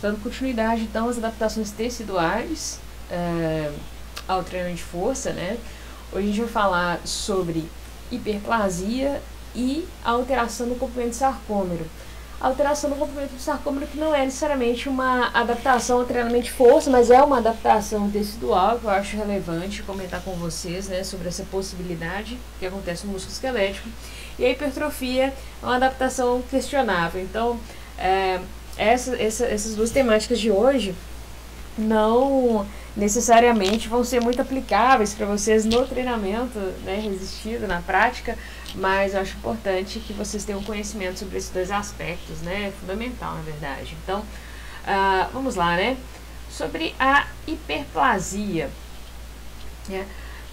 Dando continuidade, então, às adaptações teciduais ao treinamento de força, né? Hoje a gente vai falar sobre hiperplasia e a alteração do comprimento do sarcômero. A alteração do comprimento do sarcômero que não é necessariamente uma adaptação ao treinamento de força, mas é uma adaptação tecidual que eu acho relevante comentar com vocês, né, sobre essa possibilidade que acontece no músculo esquelético. E a hipertrofia é uma adaptação questionável. Então, essas duas temáticas de hoje não necessariamente vão ser muito aplicáveis para vocês no treinamento, né, resistido, na prática, mas eu acho importante que vocês tenham conhecimento sobre esses dois aspectos, né, fundamental, na verdade. Então, vamos lá, né, sobre a hiperplasia. Né?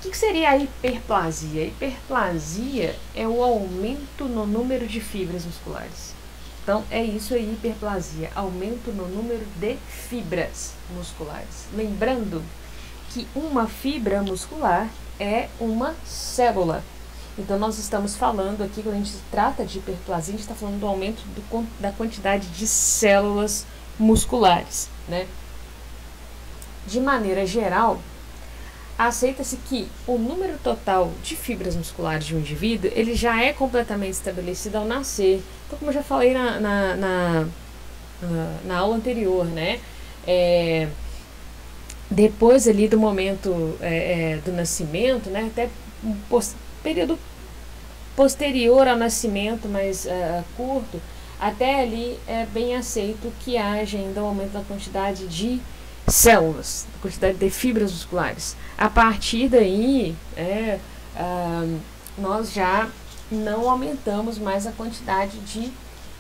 O que seria a hiperplasia? A hiperplasia é o aumento no número de fibras musculares. Então, é isso aí, hiperplasia, aumento no número de fibras musculares. Lembrando que uma fibra muscular é uma célula. Então, nós estamos falando aqui, quando a gente trata de hiperplasia, a gente está falando do aumento da quantidade de células musculares, né? De maneira geral, aceita-se que o número total de fibras musculares de um indivíduo, ele já é completamente estabelecido ao nascer. Então, como eu já falei na aula anterior, né? Depois ali do momento do nascimento, né? Até um período posterior ao nascimento, mais curto, até ali é bem aceito que haja ainda um aumento da quantidade de células, quantidade de fibras musculares. A partir daí, nós já não aumentamos mais a quantidade de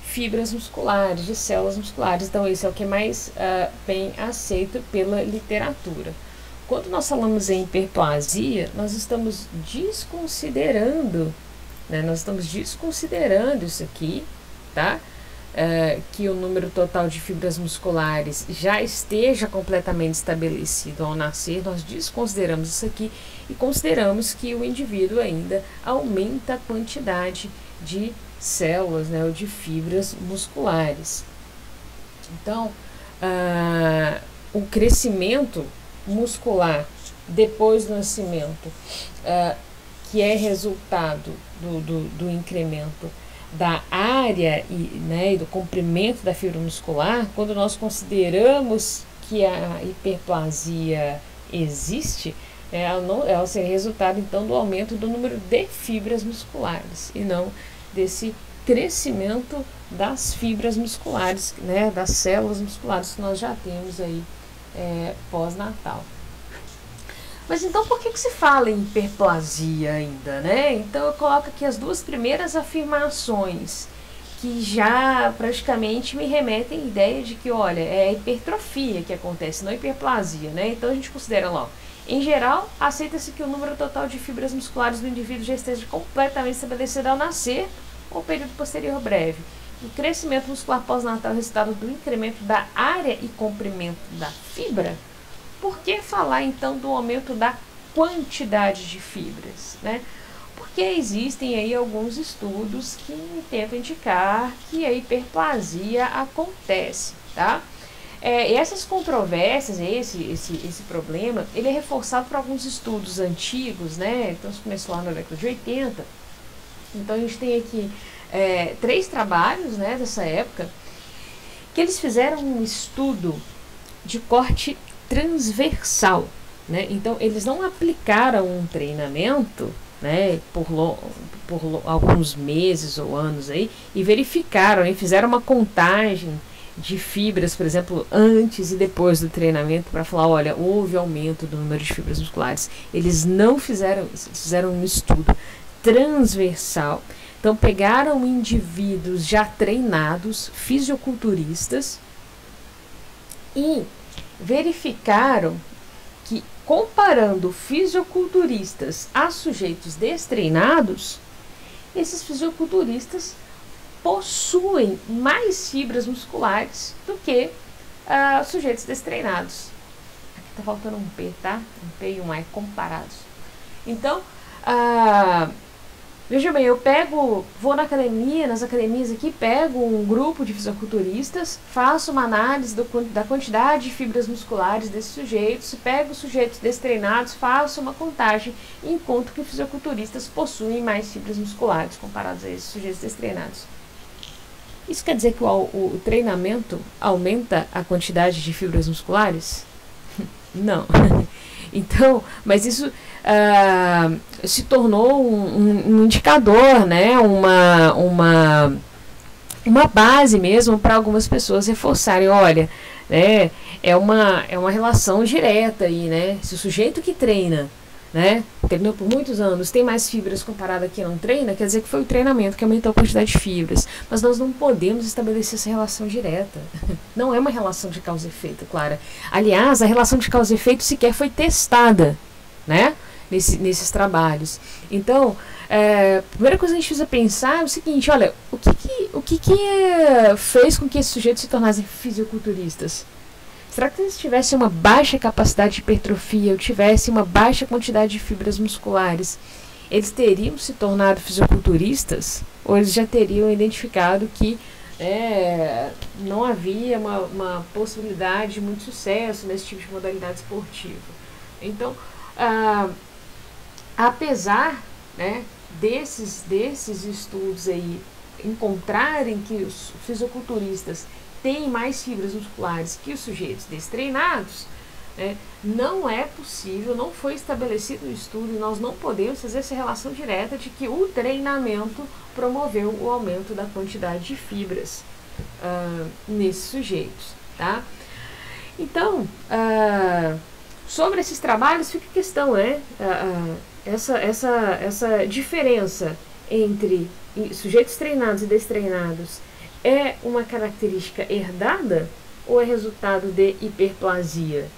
fibras musculares, de células musculares. Então, isso é o que é mais bem aceito pela literatura. Quando nós falamos em hiperplasia, nós estamos desconsiderando, né, isso aqui, tá? Que o número total de fibras musculares já esteja completamente estabelecido ao nascer. Nós desconsideramos isso aqui e consideramos que o indivíduo ainda aumenta a quantidade de células, né, ou de fibras musculares. Então, o crescimento muscular depois do nascimento, que é resultado do incremento da área e do comprimento da fibra muscular, quando nós consideramos que a hiperplasia existe, ela seria resultado então do aumento do número de fibras musculares e não desse crescimento das fibras musculares, né, das células musculares que nós já temos aí pós-natal. Mas então por que se fala em hiperplasia ainda, né? Então eu coloco aqui as duas primeiras afirmações que já praticamente me remetem à ideia de que, olha, é a hipertrofia que acontece, não a hiperplasia, né? Então a gente considera lá, em geral, aceita-se que o número total de fibras musculares do indivíduo já esteja completamente estabelecido ao nascer ou período posterior breve. O crescimento muscular pós-natal é resultado do incremento da área e comprimento da fibra. Por que falar então do aumento da quantidade de fibras, né? Porque existem aí alguns estudos que tentam indicar que a hiperplasia acontece, tá? E essas controvérsias, esse problema, ele é reforçado por alguns estudos antigos, né? Então, isso começou lá na década de 80. Então, a gente tem aqui 3 trabalhos, né, dessa época, que eles fizeram um estudo de corte transversal, né? Então, eles não aplicaram um treinamento, né, por alguns meses ou anos aí, e verificaram, e fizeram uma contagem de fibras, por exemplo, antes e depois do treinamento, para falar, olha, houve aumento do número de fibras musculares. Eles não fizeram um estudo transversal. Então, pegaram indivíduos já treinados, fisiculturistas, e verificaram que, comparando fisiculturistas a sujeitos destreinados, esses fisiculturistas possuem mais fibras musculares do que sujeitos destreinados. Aqui está faltando um P, tá? Um P e um I comparados. Então, Veja bem, eu vou na academia, nas academias aqui, pego um grupo de fisiculturistas, faço uma análise da quantidade de fibras musculares desses sujeitos, pego os sujeitos destreinados, faço uma contagem e encontro que os fisiculturistas possuem mais fibras musculares comparados a esses sujeitos destreinados. Isso quer dizer que o treinamento aumenta a quantidade de fibras musculares? Não. Então, mas isso se tornou um indicador, né? Uma base mesmo para algumas pessoas reforçarem, olha, né? É uma relação direta aí, né? Se o sujeito que treina, né, treinou por muitos anos, tem mais fibras comparado a quem não treina, quer dizer que foi o treinamento que aumentou a quantidade de fibras. Mas nós não podemos estabelecer essa relação direta. Não é uma relação de causa e efeito, Clara. Aliás, a relação de causa e efeito sequer foi testada, né, nesses trabalhos. Então, a primeira coisa que a gente precisa pensar é o seguinte, olha, o que fez com que esses sujeitos se tornassem fisiculturistas? Será que eles tivessem uma baixa capacidade de hipertrofia ou tivessem uma baixa quantidade de fibras musculares, eles teriam se tornado fisiculturistas? Ou eles já teriam identificado que não havia uma possibilidade de muito sucesso nesse tipo de modalidade esportiva? Então, apesar, né, desses estudos aí encontrarem que os fisiculturistas têm mais fibras musculares que os sujeitos destreinados, né, não é possível, não foi estabelecido no estudo, nós não podemos fazer essa relação direta de que o treinamento promoveu o aumento da quantidade de fibras nesses sujeitos, tá? Então, sobre esses trabalhos fica a questão, né? Essa diferença entre sujeitos treinados e destreinados é uma característica herdada ou é resultado de hiperplasia?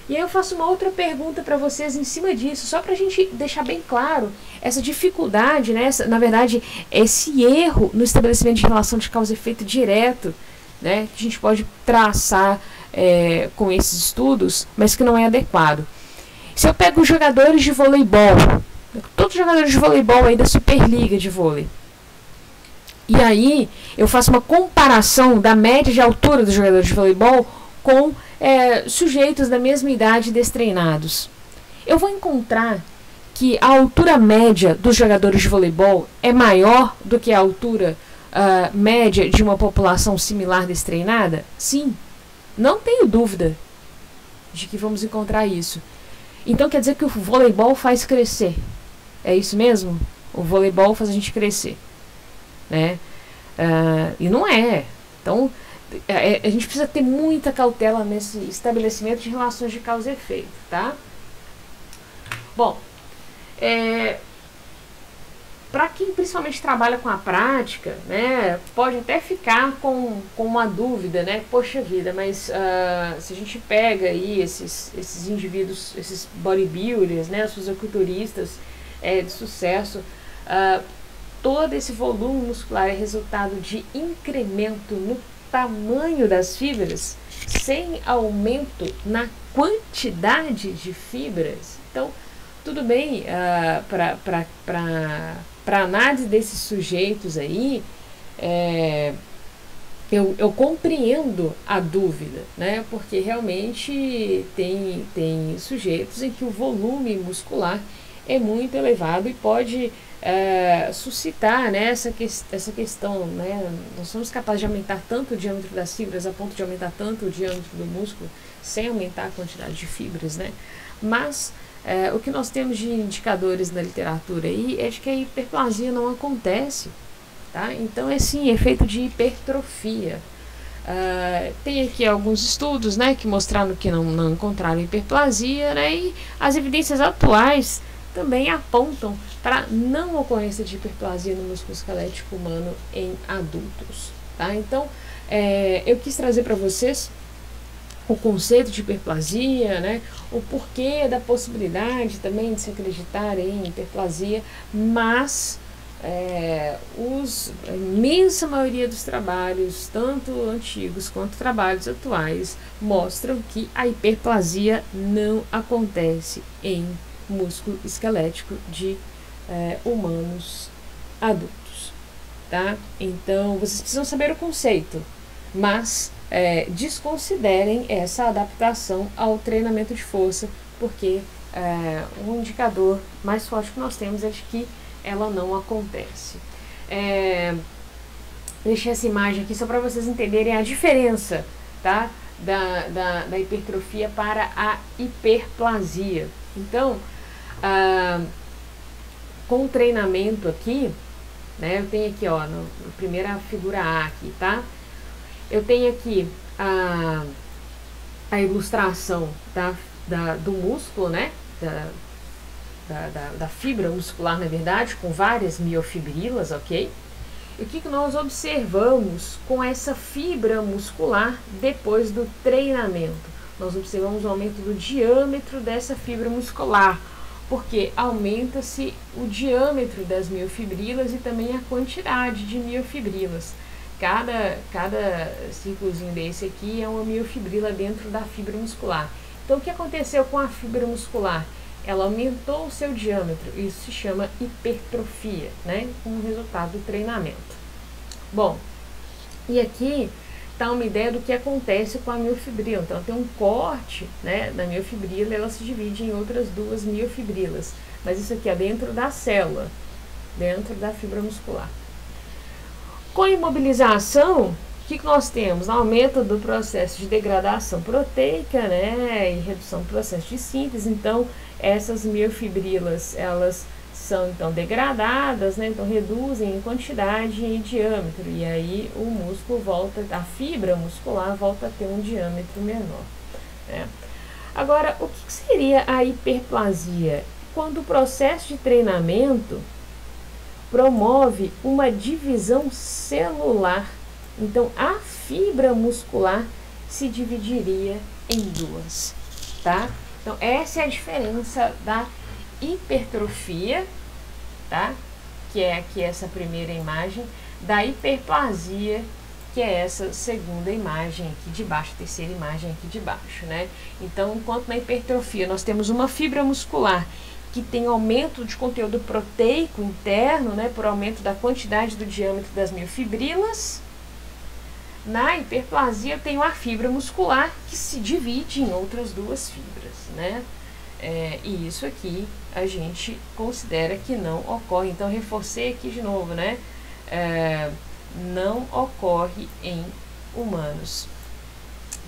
E aí eu faço uma outra pergunta para vocês em cima disso, só para a gente deixar bem claro essa dificuldade, né? Na verdade, esse erro no estabelecimento de relação de causa e efeito direto, né? Que a gente pode traçar com esses estudos, mas que não é adequado. Se eu pego os jogadores de voleibol, todos os jogadores de voleibol aí da Superliga de vôlei, e aí eu faço uma comparação da média de altura dos jogadores de voleibol com sujeitos da mesma idade destreinados, eu vou encontrar que a altura média dos jogadores de voleibol é maior do que a altura média de uma população similar destreinada? Sim, não tenho dúvida de que vamos encontrar isso. Então quer dizer que o voleibol faz crescer. É isso mesmo? O voleibol faz a gente crescer, né? E não é. Então a gente precisa ter muita cautela nesse estabelecimento de relações de causa e efeito, tá? Bom, para quem principalmente trabalha com a prática, né, pode até ficar com uma dúvida, né? Poxa vida, mas se a gente pega aí esses indivíduos, esses bodybuilders, né, os fisiculturistas de sucesso, todo esse volume muscular é resultado de incremento no tamanho das fibras, sem aumento na quantidade de fibras. Então, tudo bem, para análise desses sujeitos aí, eu compreendo a dúvida, né? Porque realmente tem sujeitos em que o volume muscular é muito elevado e pode suscitar, né, essa questão, né? Nós somos capazes de aumentar tanto o diâmetro das fibras a ponto de aumentar tanto o diâmetro do músculo sem aumentar a quantidade de fibras, né? Mas o que nós temos de indicadores na literatura aí é de que a hiperplasia não acontece, tá? Então é sim efeito de hipertrofia. Tem aqui alguns estudos, né, que mostraram que não encontraram hiperplasia, né, e as evidências atuais também apontam para não ocorrência de hiperplasia no músculo esquelético humano em adultos, tá? Então eu quis trazer para vocês o conceito de hiperplasia, né, o porquê da possibilidade também de se acreditar em hiperplasia, mas a imensa maioria dos trabalhos, tanto antigos quanto trabalhos atuais, mostram que a hiperplasia não acontece em músculo esquelético de humanos adultos, tá? Então, vocês precisam saber o conceito, mas desconsiderem essa adaptação ao treinamento de força, porque o indicador mais forte que nós temos é de que ela não acontece. Deixei essa imagem aqui só para vocês entenderem a diferença, tá? Da hipertrofia para a hiperplasia. Então, com o treinamento aqui, né, eu tenho aqui, ó, na primeira figura A aqui, tá? Eu tenho aqui a ilustração do músculo, né? Da fibra muscular, na verdade, com várias miofibrilas, ok? E o que nós observamos com essa fibra muscular depois do treinamento? Nós observamos o aumento do diâmetro dessa fibra muscular, porque aumenta-se o diâmetro das miofibrilas e também a quantidade de miofibrilas. Cada círculozinho desse aqui é uma miofibrila dentro da fibra muscular. Então, o que aconteceu com a fibra muscular? Ela aumentou o seu diâmetro, isso se chama hipertrofia, né? Como resultado do treinamento. Bom, e aqui está uma ideia do que acontece com a miofibrila. Então, tem um corte, né, da miofibrila, ela se divide em outras duas miofibrilas. Mas isso aqui é dentro da célula, dentro da fibra muscular. Com a imobilização, o que nós temos? Aumento do processo de degradação proteica, né, e redução do processo de síntese. Então, essas miofibrilas, elas são então degradadas, né, então reduzem em quantidade e em diâmetro, e aí o músculo volta, a fibra muscular volta a ter um diâmetro menor, né. Agora, o que seria a hiperplasia? Quando o processo de treinamento promove uma divisão celular. Então, a fibra muscular se dividiria em duas, tá? Então, essa é a diferença da hipertrofia, tá? Que é aqui essa primeira imagem, da hiperplasia, que é essa segunda imagem aqui de baixo, terceira imagem aqui de baixo, né? Então, enquanto na hipertrofia nós temos uma fibra muscular que tem aumento de conteúdo proteico interno, né, por aumento da quantidade do diâmetro das miofibrilas, na hiperplasia eu tenho a fibra muscular que se divide em outras duas fibras, né? E isso aqui a gente considera que não ocorre. Então, reforcei aqui de novo, né? Não ocorre em humanos,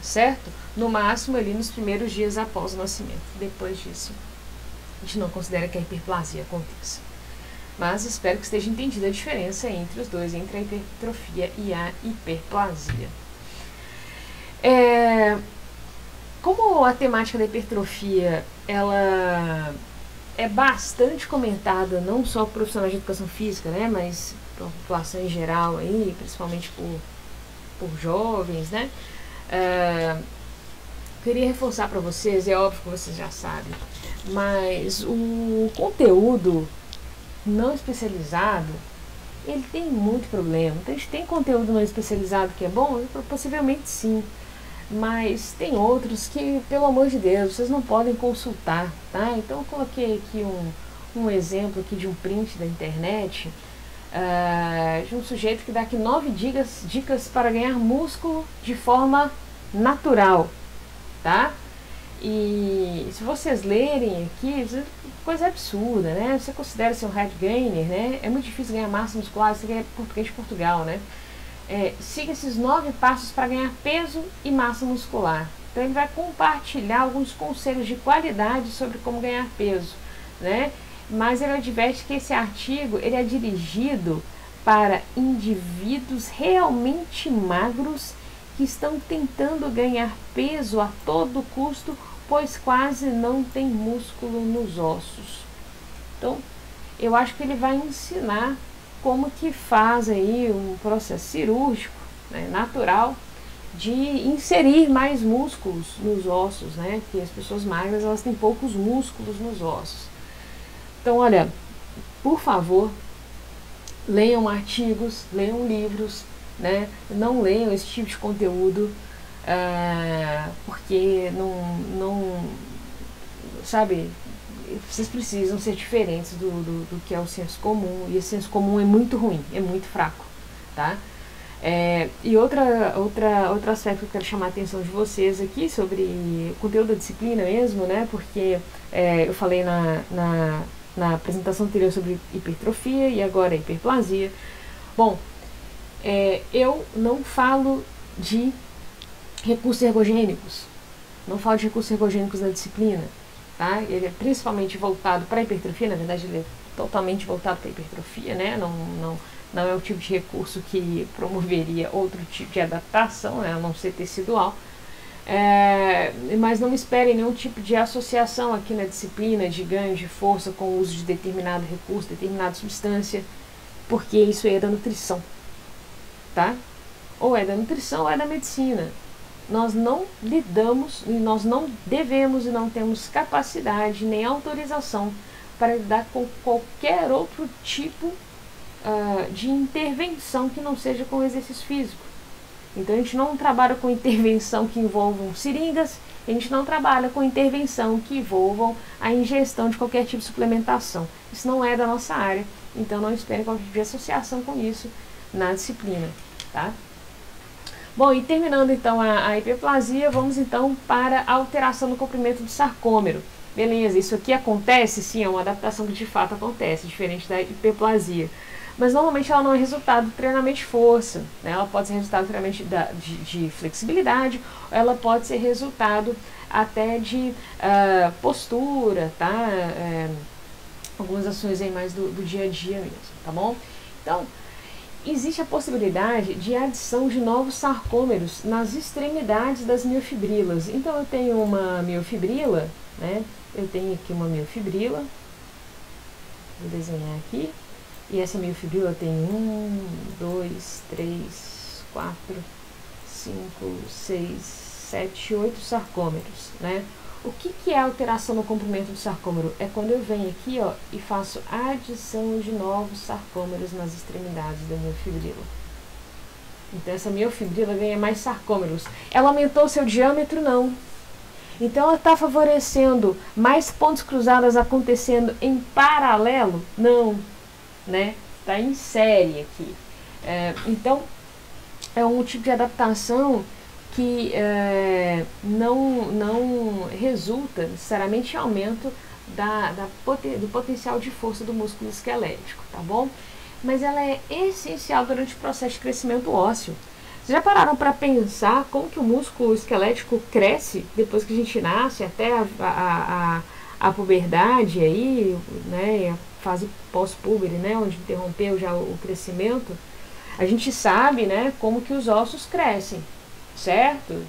certo? No máximo ali nos primeiros dias após o nascimento. Depois disso, a gente não considera que a hiperplasia aconteça. Mas espero que esteja entendida a diferença entre os dois, entre a hipertrofia e a hiperplasia. Como a temática da hipertrofia ela é bastante comentada, não só por profissionais de educação física, né, mas pela população em geral, aí, principalmente por jovens, né, queria reforçar para vocês, é óbvio que vocês já sabem, mas o conteúdo não especializado, ele tem muito problema. Então, a gente tem conteúdo não especializado que é bom? Possivelmente sim, mas tem outros que, pelo amor de Deus, vocês não podem consultar, tá? Então, eu coloquei aqui um exemplo aqui de um print da internet, de um sujeito que dá aqui 9 dicas para ganhar músculo de forma natural, tá? E se vocês lerem aqui, coisa absurda, né? Você considera ser um head gainer, né? É muito difícil ganhar massa muscular, você ganha português de Portugal, né? Siga esses 9 passos para ganhar peso e massa muscular. Então ele vai compartilhar alguns conselhos de qualidade sobre como ganhar peso, né? Mas ele adverte que esse artigo ele é dirigido para indivíduos realmente magros que estão tentando ganhar peso a todo custo, pois quase não tem músculo nos ossos. Então, eu acho que ele vai ensinar como que faz aí um processo cirúrgico, né, natural, de inserir mais músculos nos ossos, né? Porque as pessoas magras, elas têm poucos músculos nos ossos. Então, olha, por favor, leiam artigos, leiam livros, né? Não leiam esse tipo de conteúdo, porque não sabe, vocês precisam ser diferentes do que é o senso comum, e esse senso comum é muito ruim, é muito fraco, tá? E outro aspecto que eu quero chamar a atenção de vocês aqui sobre o conteúdo da disciplina mesmo, né? Porque eu falei na apresentação anterior sobre hipertrofia e agora hiperplasia. Bom, eu não falo de recursos ergogênicos, não falo de recursos ergogênicos na disciplina, tá? Ele é principalmente voltado para a hipertrofia, na verdade ele é totalmente voltado para a hipertrofia, né? Não é o tipo de recurso que promoveria outro tipo de adaptação, né? A não ser tecidual. Mas não esperem nenhum tipo de associação aqui na disciplina de ganho de força com o uso de determinado recurso, determinada substância, porque isso é da nutrição, tá? Ou é da nutrição ou é da medicina. Nós não lidamos, nós não devemos e não temos capacidade nem autorização para lidar com qualquer outro tipo de intervenção que não seja com exercício físico. Então a gente não trabalha com intervenção que envolvam seringas, a gente não trabalha com intervenção que envolvam a ingestão de qualquer tipo de suplementação. Isso não é da nossa área, então não esperem qualquer tipo de associação com isso na disciplina, tá? Bom, e terminando então a hiperplasia, vamos então para a alteração no comprimento do sarcômero. Beleza, isso aqui acontece? Sim, é uma adaptação que de fato acontece, diferente da hiperplasia. Mas normalmente ela não é resultado do treinamento de força, né? Ela pode ser resultado do treinamento de flexibilidade, ou ela pode ser resultado até de postura, tá? Algumas ações aí mais do dia a dia mesmo, tá bom? Então, existe a possibilidade de adição de novos sarcômeros nas extremidades das miofibrilas. Então eu tenho uma miofibrila, né? Eu tenho aqui uma miofibrila, vou desenhar aqui. E essa miofibrila tem 1, 2, 3, 4, 5, 6, 7, 8 sarcômeros, né? O que é alteração no comprimento do sarcômero? É quando eu venho aqui, ó, e faço adição de novos sarcômeros nas extremidades da miofibrila. Então essa miofibrila ganha mais sarcômeros. Ela aumentou seu diâmetro? Não. Então ela está favorecendo mais pontes cruzadas acontecendo em paralelo? Não. Né? Está em série aqui. Então, é um tipo de adaptação que não resulta necessariamente em aumento do potencial de força do músculo esquelético, tá bom? Mas ela é essencial durante o processo de crescimento ósseo. Vocês já pararam para pensar como que o músculo esquelético cresce depois que a gente nasce até a puberdade aí, né? Fase pós-púbere, né, onde interrompeu já o crescimento? A gente sabe, né, como que os ossos crescem, certo?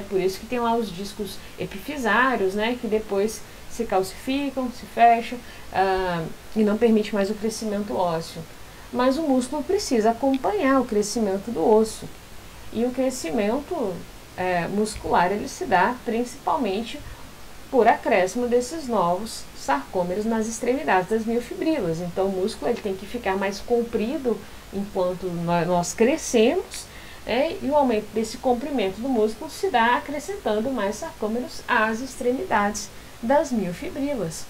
Por isso que tem lá os discos epifisários, né, que depois se calcificam, se fecham e não permite mais o crescimento ósseo. Mas o músculo precisa acompanhar o crescimento do osso. E o crescimento muscular ele se dá principalmente por acréscimo desses novos sarcômeros nas extremidades das miofibrilas. Então o músculo ele tem que ficar mais comprido enquanto nós crescemos, e o aumento desse comprimento do músculo se dá acrescentando mais sarcômeros às extremidades das miofibrilas.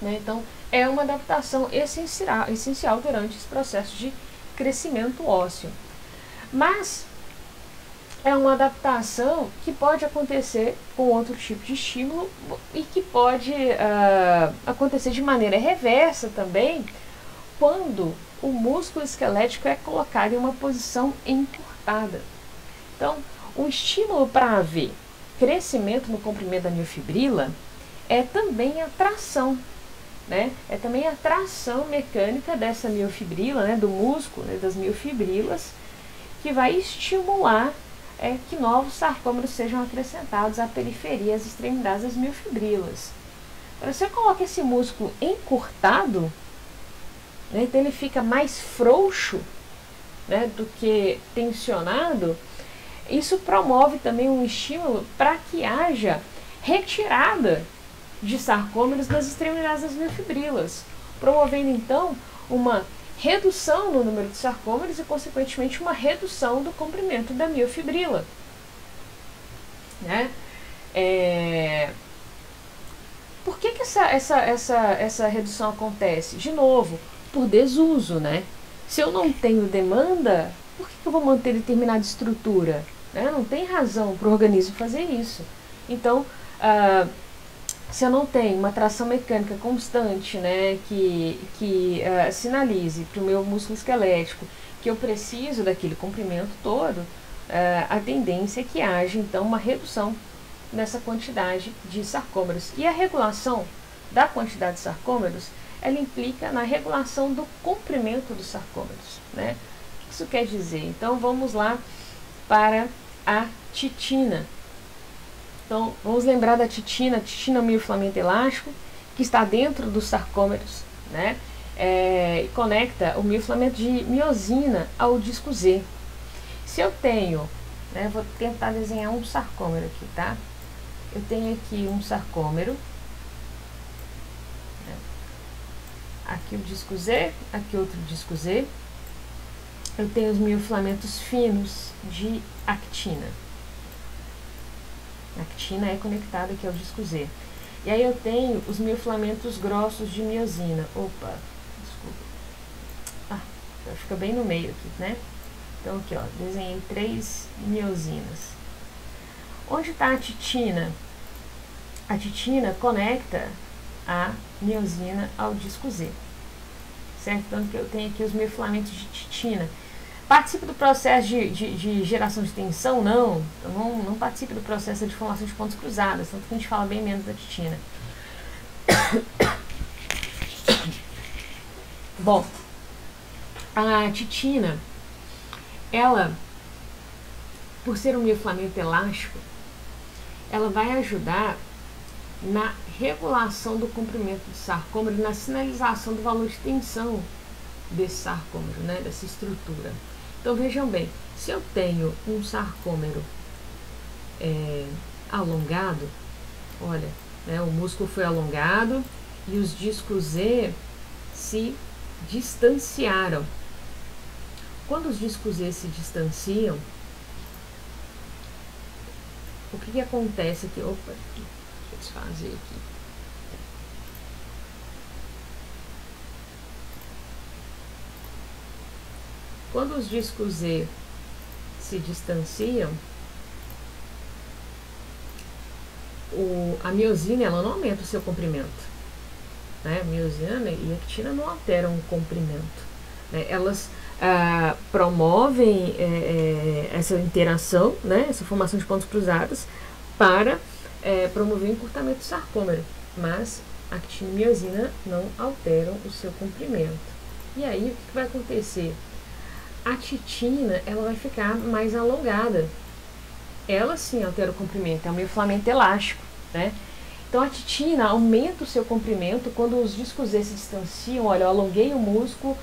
Então é uma adaptação essencial durante esse processo de crescimento ósseo. Mas é uma adaptação que pode acontecer com outro tipo de estímulo e que pode acontecer de maneira reversa também quando o músculo esquelético é colocado em uma posição encurtada. Então, o estímulo para haver crescimento no comprimento da miofibrila é também a tração, né? É também a tração mecânica dessa miofibrila, né? Do músculo, né? Das miofibrilas, que vai estimular que novos sarcômeros sejam acrescentados à periferia, às extremidades das miofibrilas. Então, se eu coloco esse músculo encurtado, né, então ele fica mais frouxo, né, do que tensionado, isso promove também um estímulo para que haja retirada de sarcômeros das extremidades das miofibrilas, promovendo então uma redução no número de sarcômeros e, consequentemente, uma redução do comprimento da miofibrila. Por que essa redução acontece? De novo, por desuso, né? Se eu não tenho demanda, por que eu vou manter determinada estrutura? Né? Não tem razão para o organismo fazer isso. Então, se eu não tenho uma tração mecânica constante, né, que sinalize para o meu músculo esquelético que eu preciso daquele comprimento todo, a tendência é que haja, então, uma redução nessa quantidade de sarcômeros. E a regulação da quantidade de sarcômeros, ela implica na regulação do comprimento dos sarcômeros, né? O que isso quer dizer? Então, vamos lá para a titina. Então, vamos lembrar da titina. A titina é um miofilamento elástico que está dentro dos sarcômeros, né? E conecta o miofilamento de miosina ao disco Z. Se eu tenho, né, vou tentar desenhar um sarcômero aqui, tá? Eu tenho aqui um sarcômero, né? Aqui o disco Z, aqui outro disco Z. Eu tenho os miofilamentos finos de actina. A actina é conectada aqui ao disco Z. E aí eu tenho os miofilamentos grossos de miosina. Opa, desculpa. Fica bem no meio aqui, né? Então aqui, ó, desenhei 3 miosinas. Onde está a titina? A titina conecta a miosina ao disco Z. Certo? Então eu tenho aqui os miofilamentos de titina. Participa do processo de geração de tensão? Não. Então não participa do processo de formação de pontos cruzados. Tanto que a gente fala bem menos da titina. Bom, a titina, ela, por ser um miofilamento elástico, ela vai ajudar na regulação do comprimento do sarcômero e na sinalização do valor de tensão desse sarcômero, né, dessa estrutura. Então vejam bem, se eu tenho um sarcômero alongado, olha, né, o músculo foi alongado e os discos Z se distanciaram. Quando os discos Z se distanciam, o que acontece aqui? Opa, deixa eu desfazer aqui. Quando os discos Z se distanciam, a miosina, ela não aumenta o seu comprimento, né? A miosina e a actina não alteram o comprimento, né? Elas promovem essa interação, né? Essa formação de pontos cruzados para promover o encurtamento do sarcômero, mas a actina e a miosina não alteram o seu comprimento. E aí, o que vai acontecer? A titina, ela vai ficar mais alongada. Ela sim altera o comprimento, é um miofilamento elástico, né? Então a titina aumenta o seu comprimento quando os discos Z se distanciam. Olha, eu alonguei o músculo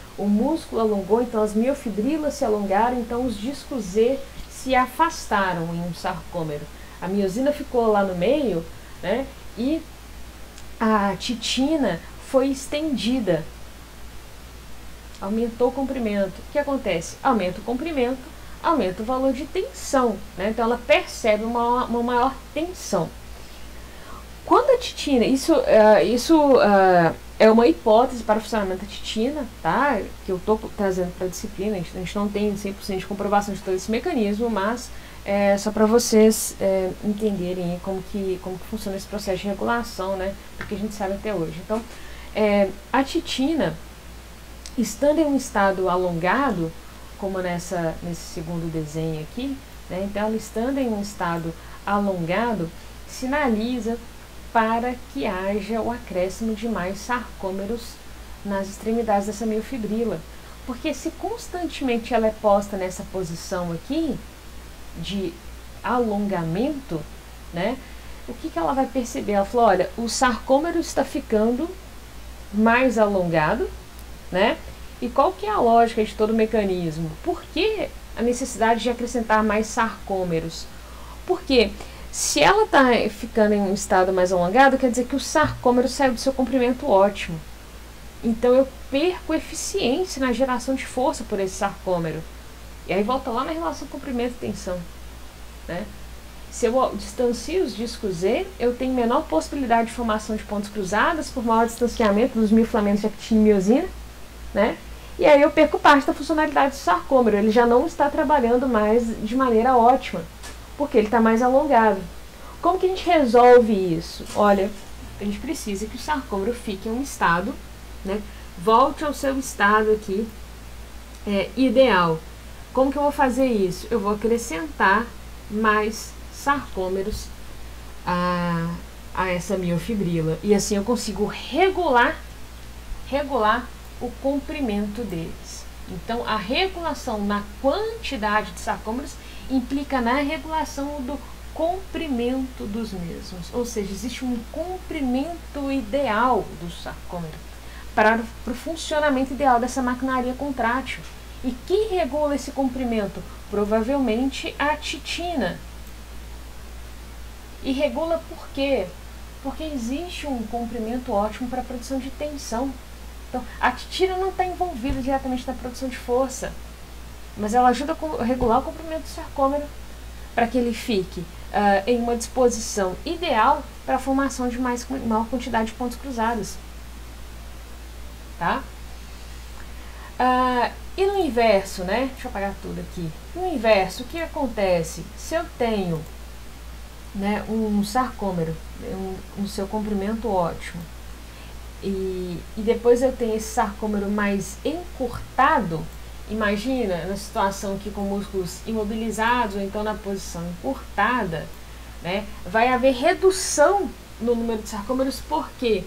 alongou, então as miofibrilas se alongaram, então os discos Z se afastaram em um sarcômero. A miosina ficou lá no meio, né? E a titina foi estendida. Aumentou o comprimento. O que acontece? Aumenta o comprimento, aumenta o valor de tensão, né? Então ela percebe uma maior tensão. Quando a titina, isso é uma hipótese para o funcionamento da titina, tá? Que eu estou trazendo para a disciplina, a gente não tem 100% de comprovação de todo esse mecanismo, mas só para vocês entenderem como que funciona esse processo de regulação, né? Porque a gente sabe até hoje. Então, a titina, estando em um estado alongado, como nesse segundo desenho aqui, né? Então, ela estando em um estado alongado, sinaliza para que haja o acréscimo de mais sarcômeros nas extremidades dessa miofibrila. Porque se constantemente ela é posta nessa posição aqui, de alongamento, né? O que ela vai perceber? Ela falou, olha, o sarcômero está ficando mais alongado, né? E qual que é a lógica de todo o mecanismo? Por que a necessidade de acrescentar mais sarcômeros? Porque se ela está ficando em um estado mais alongado, quer dizer que o sarcômero saiu do seu comprimento ótimo. Então eu perco eficiência na geração de força por esse sarcômero. E aí volta lá na relação comprimento e tensão, né? Se eu distancio os discos Z, eu tenho menor possibilidade de formação de pontos cruzados por maior distanciamento dos miofilamentos de actina e miosina, né? E aí eu perco parte da funcionalidade do sarcômero, ele já não está trabalhando mais de maneira ótima, porque ele está mais alongado. Como que a gente resolve isso? Olha, a gente precisa que o sarcômero fique em um estado, né? Volte ao seu estado aqui ideal. Como que eu vou fazer isso? Eu vou acrescentar mais sarcômeros a essa miofibrila. E assim eu consigo regular o comprimento deles. Então, a regulação na quantidade de sarcômeros implica na regulação do comprimento dos mesmos. Ou seja, existe um comprimento ideal do sarcômero para o funcionamento ideal dessa maquinaria contrátil. E quem regula esse comprimento? Provavelmente a titina. E regula por quê? Porque existe um comprimento ótimo para a produção de tensão. Então, a titina não está envolvida diretamente na produção de força, mas ela ajuda a regular o comprimento do sarcômero para que ele fique em uma disposição ideal para a formação de maior quantidade de pontos cruzados. Tá? E no inverso, né? Deixa eu apagar tudo aqui. No inverso, o que acontece? Se eu tenho, né, um sarcômero, um seu comprimento ótimo, e depois eu tenho esse sarcômero mais encurtado, imagina na situação aqui com músculos imobilizados ou então na posição encurtada, né, vai haver redução no número de sarcômeros. Por quê?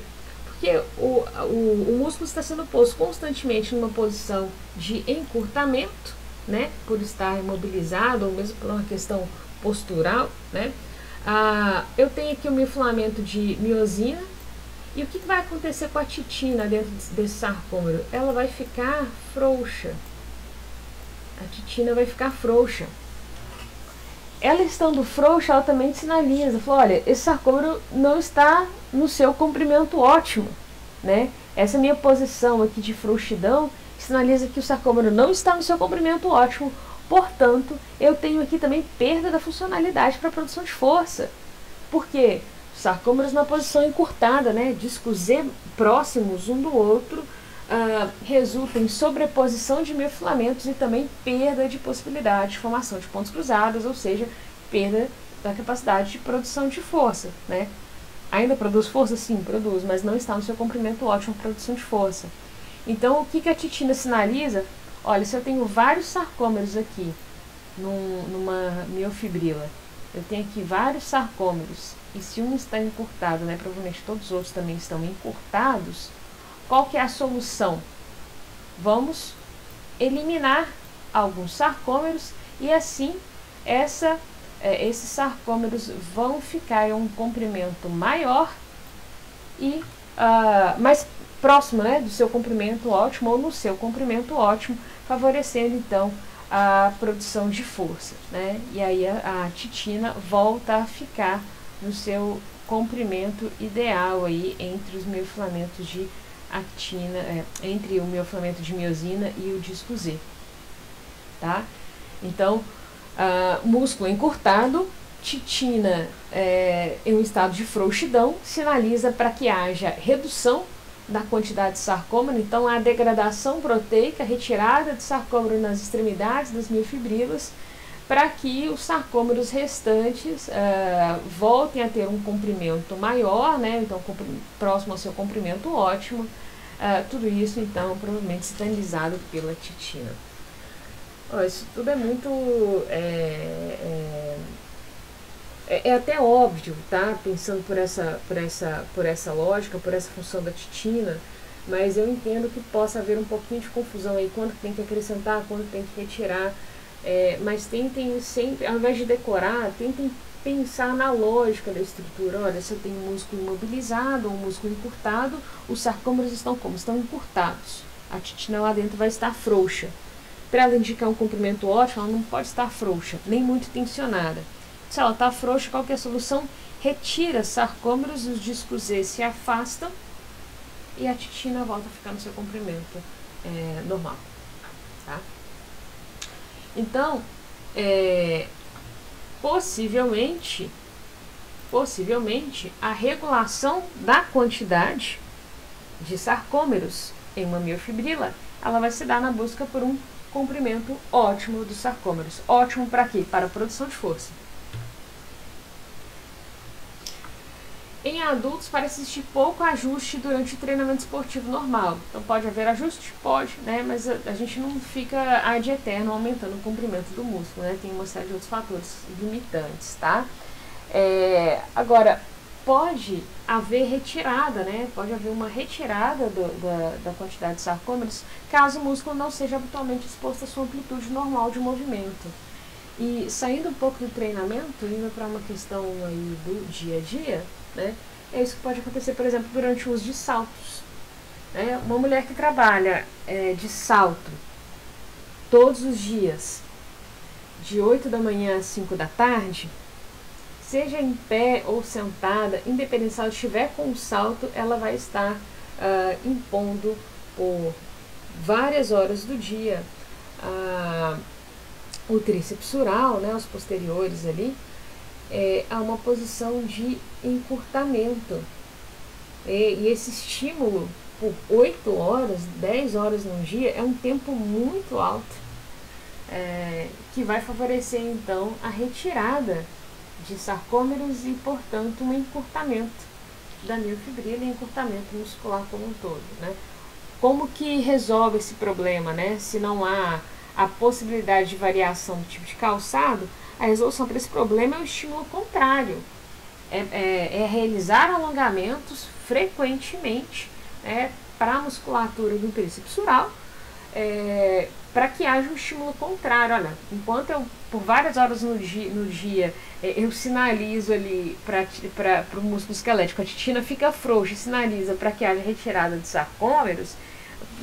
Porque o músculo está sendo posto constantemente numa posição de encurtamento, né, por estar imobilizado ou mesmo por uma questão postural, né. Eu tenho aqui o miofilamento de miosina. E o que vai acontecer com a titina dentro desse sarcômero? Ela vai ficar frouxa. A titina vai ficar frouxa. Ela estando frouxa, ela também sinaliza. Fala, olha, esse sarcômero não está no seu comprimento ótimo, né? Essa minha posição aqui de frouxidão sinaliza que o sarcômero não está no seu comprimento ótimo. Portanto, eu tenho aqui também perda da funcionalidade para a produção de força. Por quê? Sarcômeros na posição encurtada, né? Discos Z próximos um do outro, resulta em sobreposição de miofilamentos e também perda de possibilidade de formação de pontos cruzados, ou seja, perda da capacidade de produção de força, né? Ainda produz força? Sim, produz, mas não está no seu comprimento ótimo de produção de força. Então, o que a titina sinaliza? Olha, se eu tenho vários sarcômeros aqui numa miofibrila, eu tenho aqui vários sarcômeros, e se um está encurtado, né, provavelmente todos os outros também estão encurtados, qual que é a solução? Vamos eliminar alguns sarcômeros e assim esses sarcômeros vão ficar em um comprimento maior e mais próximo, né, do seu comprimento ótimo ou no seu comprimento ótimo, favorecendo então a produção de força, né? E aí a titina volta a ficar no seu comprimento ideal aí entre os miofilamentos de actina, entre o miofilamento de miosina e o disco Z, tá? Então, músculo encurtado, titina em um estado de frouxidão, sinaliza para que haja redução da quantidade de sarcômero, então a degradação proteica, retirada de sarcômero nas extremidades das miofibrilas, para que os sarcômeros restantes voltem a ter um comprimento maior, né, então próximo ao seu comprimento ótimo, tudo isso então provavelmente sinalizado pela titina. Isso tudo é muito é até óbvio, tá? Pensando por essa lógica, por essa função da titina, mas eu entendo que possa haver um pouquinho de confusão aí, quando tem que acrescentar, quando tem que retirar, mas tentem sempre, ao invés de decorar, tentem pensar na lógica da estrutura. Olha, se eu tenho um músculo imobilizado ou um músculo encurtado, os sarcômeros estão como? Estão encurtados. A titina lá dentro vai estar frouxa. Para ela indicar um comprimento ótimo, ela não pode estar frouxa, nem muito tensionada. Se ela está frouxa, qual que é a solução? Retira sarcômeros, os discos Z se afastam e a titina volta a ficar no seu comprimento normal. Tá? Então, possivelmente a regulação da quantidade de sarcômeros em uma miofibrila, ela vai se dar na busca por um comprimento ótimo dos sarcômeros. Ótimo para quê? Para a produção de força. Em adultos, parece existir pouco ajuste durante o treinamento esportivo normal. Então, pode haver ajuste? Pode, né? Mas a gente não fica ad eterno aumentando o comprimento do músculo, né? Tem uma série de outros fatores limitantes, tá? Agora, pode haver retirada, né? Pode haver uma retirada da quantidade de sarcômeros caso o músculo não seja habitualmente exposto à sua amplitude normal de movimento. E saindo um pouco do treinamento, indo para uma questão aí do dia a dia, né? É isso que pode acontecer, por exemplo, durante o uso de saltos. Né? Uma mulher que trabalha de salto todos os dias, de 8 da manhã às 5 da tarde, seja em pé ou sentada, independente se ela estiver com o salto, ela vai estar impondo por várias horas do dia o tríceps sural, né, os posteriores ali, a uma posição de encurtamento. E esse estímulo por 8 horas, 10 horas num dia, é um tempo muito alto, que vai favorecer então a retirada de sarcômeros e, portanto, um encurtamento da miofibrila e encurtamento muscular como um todo, né? Como que resolve esse problema, né? Se não há a possibilidade de variação do tipo de calçado, a resolução para esse problema é o estímulo contrário. É realizar alongamentos frequentemente, né, para a musculatura do tríceps sural, para que haja um estímulo contrário. Olha, enquanto eu, por várias horas no dia eu sinalizo ali para o músculo esquelético, a titina fica frouxa e sinaliza para que haja retirada de sarcômeros,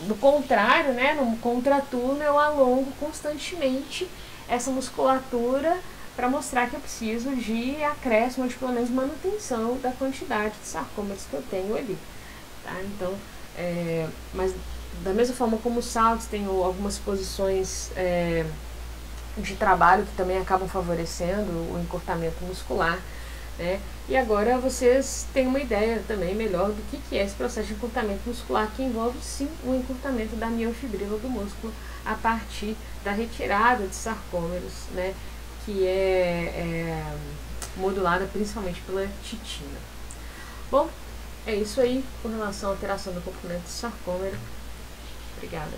do contrário, né, no contraturno eu alongo constantemente essa musculatura para mostrar que eu preciso de acréscimo, de pelo menos manutenção da quantidade de sarcômeros que eu tenho ali. Tá? Então, mas da mesma forma como os saltos, tem algumas posições de trabalho que também acabam favorecendo o encurtamento muscular, né? E agora vocês têm uma ideia também melhor do que é esse processo de encurtamento muscular, que envolve sim o encurtamento da miofibrila do músculo a partir da retirada de sarcômeros, né? Que é modulada principalmente pela titina. Bom, é isso aí com relação à alteração do comprimento do sarcômero. Obrigada.